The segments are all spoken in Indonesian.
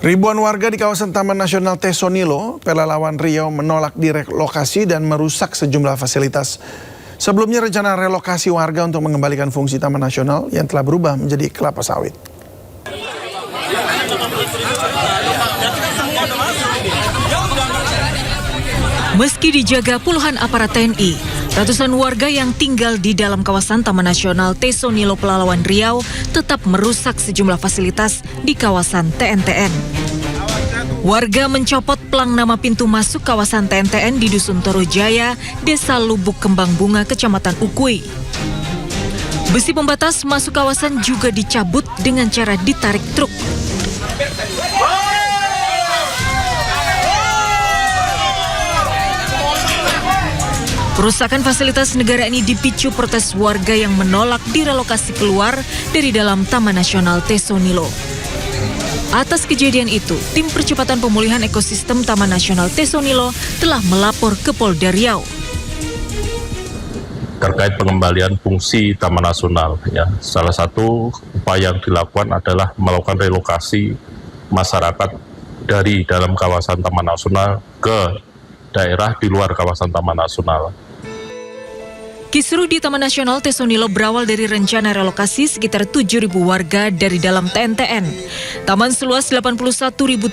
Ribuan warga di kawasan Taman Nasional Tesonilo, Pelalawan Riau menolak direlokasi dan merusak sejumlah fasilitas. Sebelumnya rencana relokasi warga untuk mengembalikan fungsi Taman Nasional yang telah berubah menjadi kelapa sawit. Meski dijaga puluhan aparat TNI, ratusan warga yang tinggal di dalam kawasan Taman Nasional Tesonilo Pelalawan Riau tetap merusak sejumlah fasilitas di kawasan TNTN. Warga mencopot pelang nama pintu masuk kawasan TNTN di Dusun Torojaya, Desa Lubuk Kembang Bunga, Kecamatan Ukui. Besi pembatas masuk kawasan juga dicabut dengan cara ditarik truk. Perusakan fasilitas negara ini dipicu protes warga yang menolak direlokasi keluar dari dalam Taman Nasional Tesonilo. Atas kejadian itu, Tim Percepatan Pemulihan Ekosistem Taman Nasional Tesonilo telah melapor ke Polda Riau. Terkait pengembalian fungsi Taman Nasional, ya, salah satu upaya yang dilakukan adalah melakukan relokasi masyarakat dari dalam kawasan Taman Nasional ke daerah di luar kawasan Taman Nasional. Kisruh di Taman Nasional Tesonilo berawal dari rencana relokasi sekitar 7.000 warga dari dalam TNTN. Taman seluas 81.700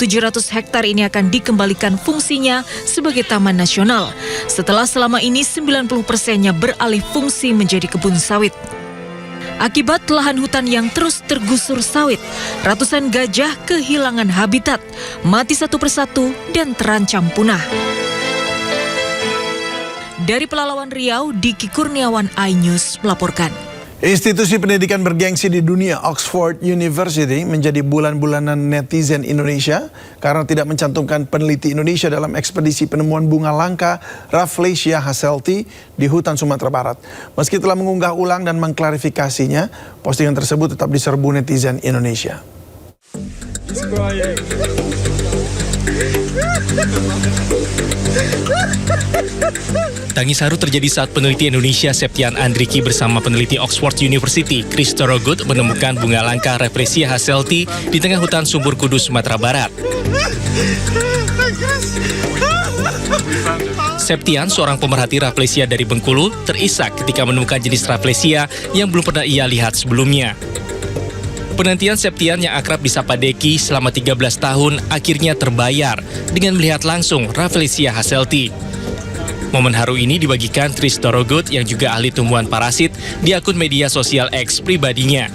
hektar ini akan dikembalikan fungsinya sebagai taman nasional, setelah selama ini 90%-nya beralih fungsi menjadi kebun sawit. Akibat lahan hutan yang terus tergusur sawit, ratusan gajah kehilangan habitat, mati satu persatu dan terancam punah. Dari Pelalawan Riau, Diki Kurniawan, iNews melaporkan. Institusi pendidikan bergengsi di dunia, Oxford University, menjadi bulan-bulanan netizen Indonesia karena tidak mencantumkan peneliti Indonesia dalam ekspedisi penemuan bunga langka Rafflesia hasselti di hutan Sumatera Barat. Meski telah mengunggah ulang dan mengklarifikasinya, postingan tersebut tetap diserbu netizen Indonesia. Tangis haru terjadi saat peneliti Indonesia Septian Andriki bersama peneliti Oxford University Chris Thorogood menemukan bunga langka Rafflesia hasselti di tengah hutan Sumber Kudus, Sumatera Barat. Septian, seorang pemerhati Rafflesia dari Bengkulu, terisak ketika menemukan jenis Rafflesia yang belum pernah ia lihat sebelumnya. Penantian Septian yang akrab disapa Deki selama 13 tahun akhirnya terbayar dengan melihat langsung Rafflesia hasselti. Momen haru ini dibagikan Chris Thorogood yang juga ahli tumbuhan parasit di akun media sosial X pribadinya.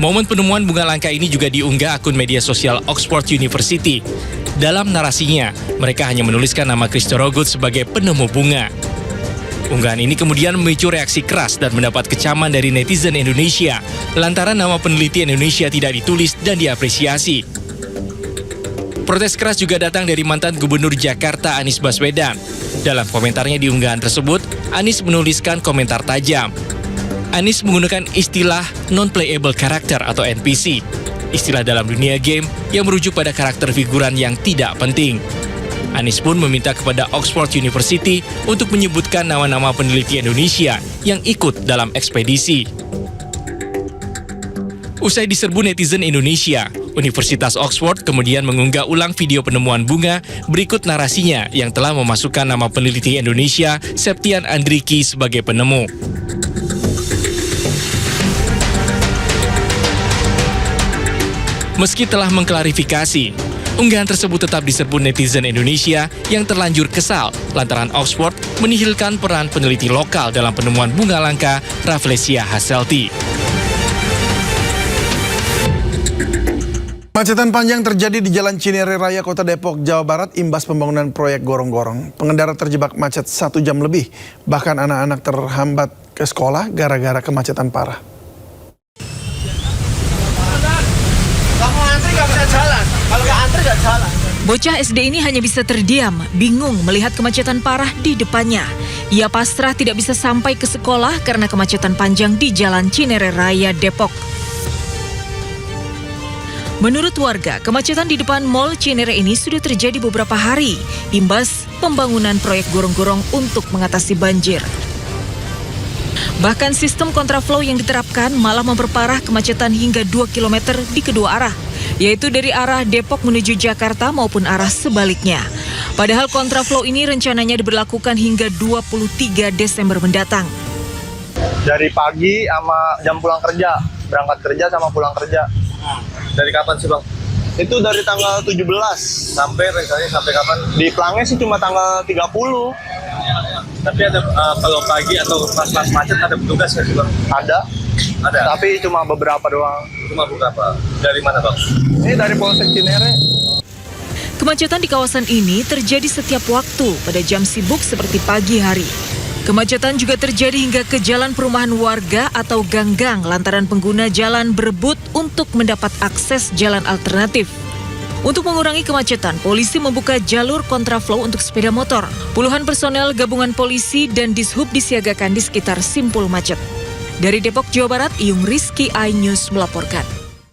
Momen penemuan bunga langka ini juga diunggah akun media sosial Oxford University. Dalam narasinya, mereka hanya menuliskan nama Chris Thorogood sebagai penemu bunga. Unggahan ini kemudian memicu reaksi keras dan mendapat kecaman dari netizen Indonesia lantaran nama peneliti Indonesia tidak ditulis dan diapresiasi. Protes keras juga datang dari mantan Gubernur Jakarta Anies Baswedan. Dalam komentarnya di unggahan tersebut, Anies menuliskan komentar tajam. Anies menggunakan istilah non-playable character atau NPC, istilah dalam dunia game yang merujuk pada karakter figuran yang tidak penting. Anies pun meminta kepada Oxford University untuk menyebutkan nama-nama peneliti Indonesia yang ikut dalam ekspedisi. Usai diserbu netizen Indonesia, Universitas Oxford kemudian mengunggah ulang video penemuan bunga berikut narasinya yang telah memasukkan nama peneliti Indonesia Septian Andriki sebagai penemu. Meski telah mengklarifikasi, unggahan tersebut tetap diserbu netizen Indonesia yang terlanjur kesal lantaran Oxford menihilkan peran peneliti lokal dalam penemuan bunga langka Rafflesia hasselti. Kemacetan panjang terjadi di Jalan Cinere Raya, Kota Depok, Jawa Barat, imbas pembangunan proyek gorong-gorong. Pengendara terjebak macet 1 jam lebih, bahkan anak-anak terhambat ke sekolah gara-gara kemacetan parah. Kamu antri nggak bisa jalan, kalau nggak antri nggak jalan. Bocah SD ini hanya bisa terdiam, bingung melihat kemacetan parah di depannya. Ia pasrah tidak bisa sampai ke sekolah karena kemacetan panjang di Jalan Cinere Raya, Depok. Menurut warga, kemacetan di depan Mall Cinere ini sudah terjadi beberapa hari, imbas pembangunan proyek gorong-gorong untuk mengatasi banjir. Bahkan sistem kontraflow yang diterapkan malah memperparah kemacetan hingga 2 km di kedua arah. yaitu dari arah Depok menuju Jakarta maupun arah sebaliknya. Padahal kontraflow ini rencananya diberlakukan hingga 23 Desember mendatang. Dari pagi sama jam pulang kerja, berangkat kerja sama pulang kerja. Dari kapan sih Bang? Itu dari tanggal 17 sampai rencananya sampai kapan? Di pelangnya sih cuma tanggal 30. Tapi ada kalau pagi atau pas macet ada petugas nggak sih Bang? Ada. Tapi cuma beberapa doang. Cuma beberapa. Dari mana Bang? Ini dari Polsek Cinere. Kemacetan di kawasan ini terjadi setiap waktu pada jam sibuk seperti pagi hari. Kemacetan juga terjadi hingga ke jalan perumahan warga atau ganggang lantaran pengguna jalan berebut untuk mendapat akses jalan alternatif. Untuk mengurangi kemacetan, polisi membuka jalur kontraflow untuk sepeda motor. Puluhan personel gabungan polisi dan Dishub disiagakan di sekitar simpul macet. Dari Depok, Jawa Barat, Iyung Rizky, iNews melaporkan.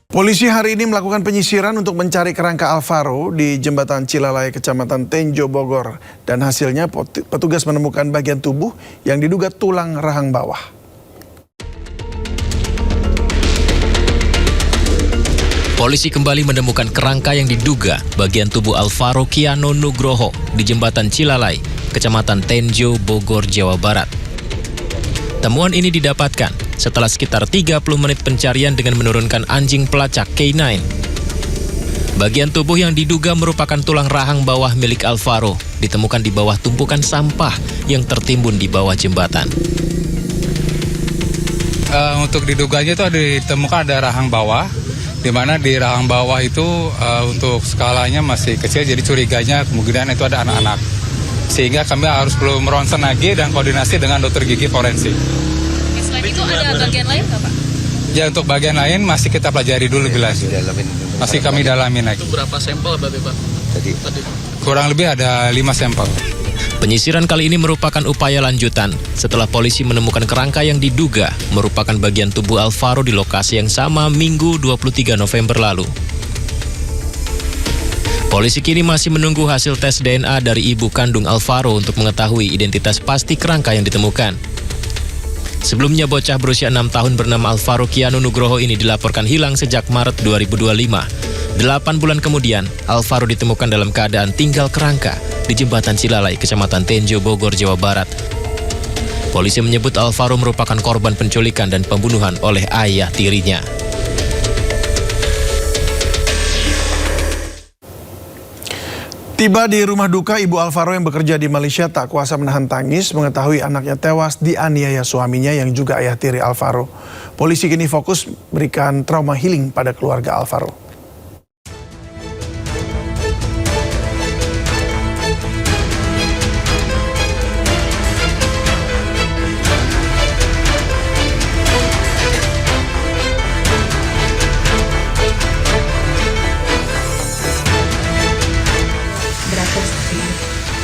Polisi hari ini melakukan penyisiran untuk mencari kerangka Alvaro di Jembatan Cilalai, Kecamatan Tenjo, Bogor. Dan hasilnya petugas menemukan bagian tubuh yang diduga tulang rahang bawah. Polisi kembali menemukan kerangka yang diduga bagian tubuh Alvaro Kiano Nugroho di Jembatan Cilalai, Kecamatan Tenjo, Bogor, Jawa Barat. Temuan ini didapatkan setelah sekitar 30 menit pencarian dengan menurunkan anjing pelacak K9. Bagian tubuh yang diduga merupakan tulang rahang bawah milik Alvaro ditemukan di bawah tumpukan sampah yang tertimbun di bawah jembatan. Untuk diduganya itu ditemukan ada rahang bawah, di mana di rahang bawah itu untuk skalanya masih kecil, jadi curiganya kemungkinan itu ada anak-anak. Sehingga kami harus perlu meronsen lagi dan koordinasi dengan dokter gigi forensik. Selain itu ada bagian lain nggak Pak? Ya, untuk bagian lain masih kita pelajari dulu lebih lanjut. Masih kami dalamin lagi. Itu berapa sampel Bapak? Tadi. Kurang lebih ada 5 sampel. Penyisiran kali ini merupakan upaya lanjutan setelah polisi menemukan kerangka yang diduga merupakan bagian tubuh Alvaro di lokasi yang sama Minggu 23 November lalu. Polisi kini masih menunggu hasil tes DNA dari ibu kandung Alvaro untuk mengetahui identitas pasti kerangka yang ditemukan. Sebelumnya bocah berusia 6 tahun bernama Alvaro Kiano Nugroho ini dilaporkan hilang sejak Maret 2025. 8 bulan kemudian, Alvaro ditemukan dalam keadaan tinggal kerangka di Jembatan Cilalai, Kecamatan Tenjo, Bogor, Jawa Barat. Polisi menyebut Alvaro merupakan korban penculikan dan pembunuhan oleh ayah tirinya. Tiba di rumah duka, ibu Alvaro yang bekerja di Malaysia tak kuasa menahan tangis mengetahui anaknya tewas dianiaya suaminya yang juga ayah tiri Alvaro. Polisi kini fokus berikan trauma healing pada keluarga Alvaro.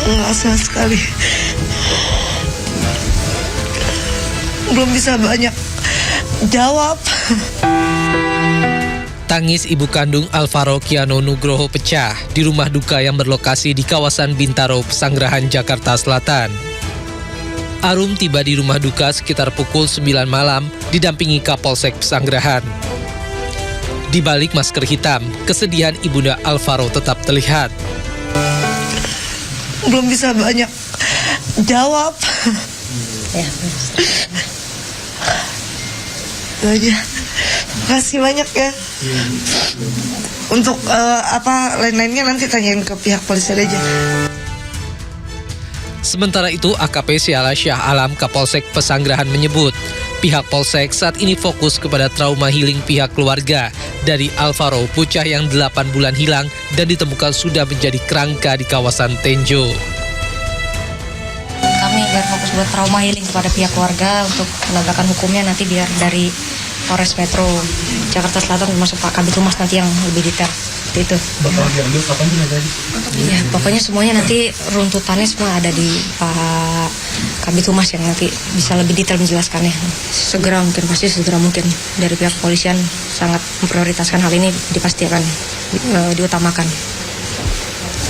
Enggak, sama sekali. Belum bisa banyak jawab. Tangis ibu kandung Alvaro Kiano Nugroho pecah di rumah duka yang berlokasi di kawasan Bintaro, Pesanggerahan, Jakarta Selatan. Arum tiba di rumah duka sekitar pukul 9 malam didampingi Kapolsek Pesanggerahan. Di balik masker hitam, kesedihan ibunda Alvaro tetap terlihat. Belum bisa banyak jawab. Ya. Itu aja. Makasih banyak ya. Untuk lain-lainnya nanti tanyain ke pihak polisi aja. Sementara itu, AKP Syala Syah Alam Kapolsek Pesanggerahan menyebut pihak Polsek saat ini fokus kepada trauma healing pihak keluarga dari Alvaro, bocah yang 8 bulan hilang dan ditemukan sudah menjadi kerangka di kawasan Tenjo. Kami biar fokus buat trauma healing kepada pihak keluarga untuk penegakan hukumnya nanti biar dari Polres Metro Jakarta Selatan termasuk Pak Kabid Humas nanti yang lebih detail. Itu. Ya, pokoknya semuanya nanti runtutannya semua ada di Pak Kabid Humas yang nanti bisa lebih detail menjelaskannya. Segera mungkin, pasti segera mungkin. Dari pihak kepolisian sangat memprioritaskan hal ini, dipastikan diutamakan.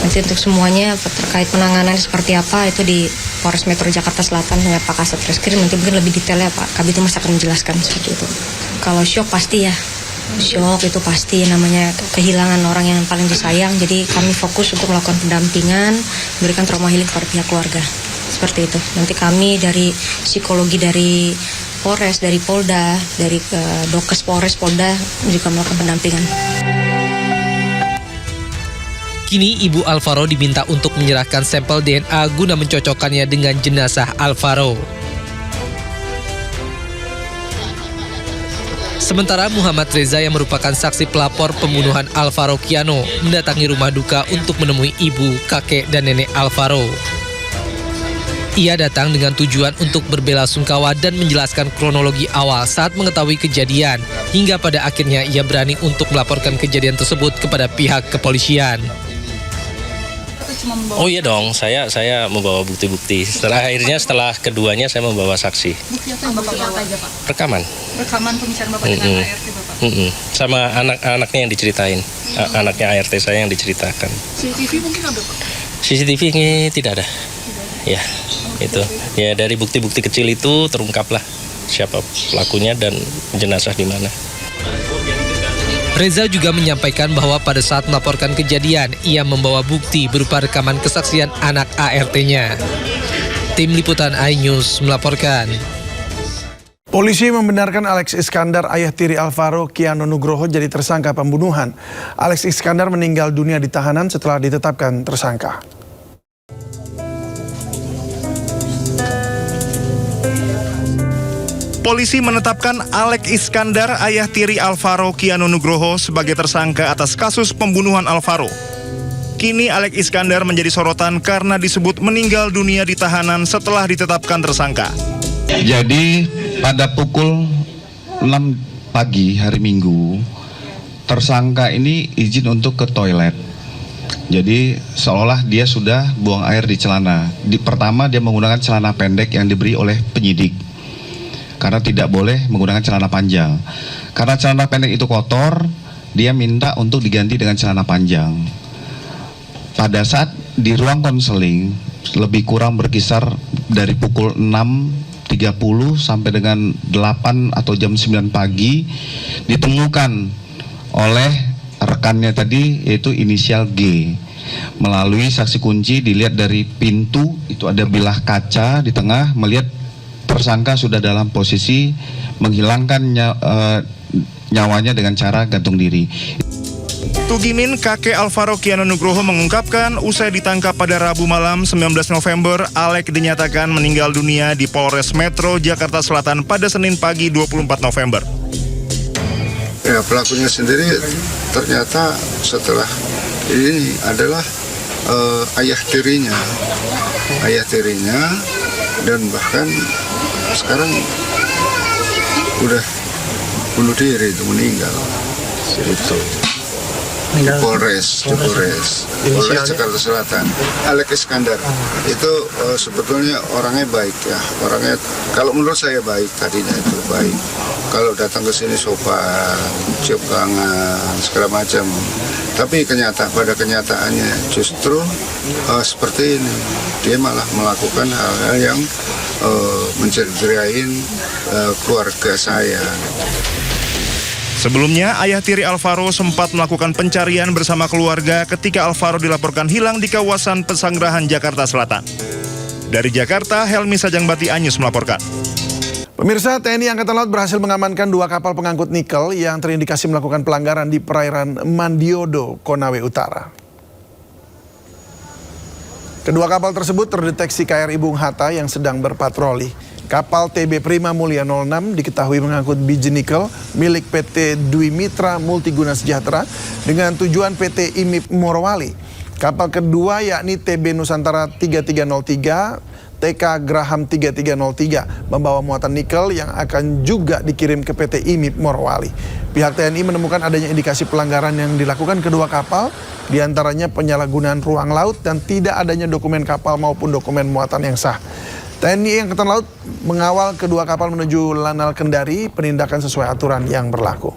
Nanti untuk semuanya terkait penanganan seperti apa itu di Polres Metro Jakarta Selatan dengan Pak Kasat Reskrim nanti mungkin lebih detailnya Pak Kabid Humas akan menjelaskan seperti itu. Kalau syok pasti ya, Syok itu pasti, namanya kehilangan orang yang paling disayang. Jadi kami fokus untuk melakukan pendampingan, memberikan trauma healing kepada pihak keluarga. Seperti itu. Nanti kami dari psikologi dari Polres, dari Polda, dari Dokes Polres, Polda juga melakukan pendampingan. Kini Ibu Alvaro diminta untuk menyerahkan sampel DNA guna mencocokkannya dengan jenazah Alvaro. Sementara Muhammad Reza yang merupakan saksi pelapor pembunuhan Alvaro Kiano mendatangi rumah duka untuk menemui ibu, kakek, dan nenek Alvaro. Ia datang dengan tujuan untuk berbelasungkawa dan menjelaskan kronologi awal saat mengetahui kejadian, hingga pada akhirnya ia berani untuk melaporkan kejadian tersebut kepada pihak kepolisian. Oh iya dong, saya membawa bukti-bukti. Setelah keduanya saya membawa saksi. Bukti apa yang Bapak bawa? Rekaman. Rekaman pembicaraan Bapak dengan ART Bapak? Sama anak-anaknya yang diceritain. Anaknya ART saya yang diceritakan. CCTV mungkin ada Pak? CCTV ini tidak ada. Ya, itu. Ya dari bukti-bukti kecil itu terungkaplah siapa pelakunya dan jenazah di mana. Reza juga menyampaikan bahwa pada saat melaporkan kejadian, ia membawa bukti berupa rekaman kesaksian anak ART-nya. Tim Liputan iNews melaporkan. Polisi membenarkan Alex Iskandar, ayah tiri Alvaro Kiano Nugroho, jadi tersangka pembunuhan. Alex Iskandar meninggal dunia di tahanan setelah ditetapkan tersangka. Polisi menetapkan Alex Iskandar, ayah tiri Alvaro Kiano Nugroho, sebagai tersangka atas kasus pembunuhan Alvaro. Kini Alex Iskandar menjadi sorotan karena disebut meninggal dunia di tahanan setelah ditetapkan tersangka. Jadi pada pukul 6 pagi hari Minggu, tersangka ini izin untuk ke toilet. Jadi seolah dia sudah buang air di celana. Pertama dia menggunakan celana pendek yang diberi oleh penyidik, karena tidak boleh menggunakan celana panjang. Karena celana pendek itu kotor, dia minta untuk diganti dengan celana panjang. Pada saat di ruang konseling, lebih kurang berkisar dari pukul 6.30 sampai dengan 8 atau jam 9 pagi, ditemukan oleh rekannya tadi, yaitu inisial G. Melalui saksi kunci dilihat dari pintu, itu ada bilah kaca di tengah, melihat tersangka sudah dalam posisi menghilangkan nyawanya dengan cara gantung diri. Tugimin, kakek Alvaro Kiano Nugroho, mengungkapkan usai ditangkap pada Rabu malam 19 November, Alex dinyatakan meninggal dunia di Polres Metro Jakarta Selatan pada Senin pagi 24 November. Ya, pelakunya sendiri ternyata setelah ini adalah ayah tirinya, dan bahkan sekarang udah bunuh diri, itu meninggal. Itu di Polres Jakarta Selatan. Alex Iskandar itu sebetulnya orangnya baik ya, orangnya kalau menurut saya baik, tadinya itu baik. Kalau datang ke sini sopan, cium tangan, segala macam. Tapi pada kenyataannya justru seperti ini, dia malah melakukan hal-hal yang mencederai keluarga saya. Sebelumnya, ayah tiri Alvaro sempat melakukan pencarian bersama keluarga ketika Alvaro dilaporkan hilang di kawasan Pesanggerahan, Jakarta Selatan. Dari Jakarta, Helmi Sajangbati, iNews melaporkan. Pemirsa, TNI Angkatan Laut berhasil mengamankan 2 kapal pengangkut nikel yang terindikasi melakukan pelanggaran di perairan Mandiodo, Konawe Utara. Kedua kapal tersebut terdeteksi KRI Bung Hatta yang sedang berpatroli. Kapal TB Prima Mulia 06 diketahui mengangkut biji nikel milik PT Dwi Mitra Multiguna Sejahtera dengan tujuan PT IMIP Morowali. Kapal kedua yakni TB Nusantara 3303, TK Graham 3303 membawa muatan nikel yang akan juga dikirim ke PT IMIP Morowali. Pihak TNI menemukan adanya indikasi pelanggaran yang dilakukan kedua kapal, diantaranya penyalahgunaan ruang laut dan tidak adanya dokumen kapal maupun dokumen muatan yang sah. TNI Angkatan Laut mengawal kedua kapal menuju Lanal Kendari, penindakan sesuai aturan yang berlaku.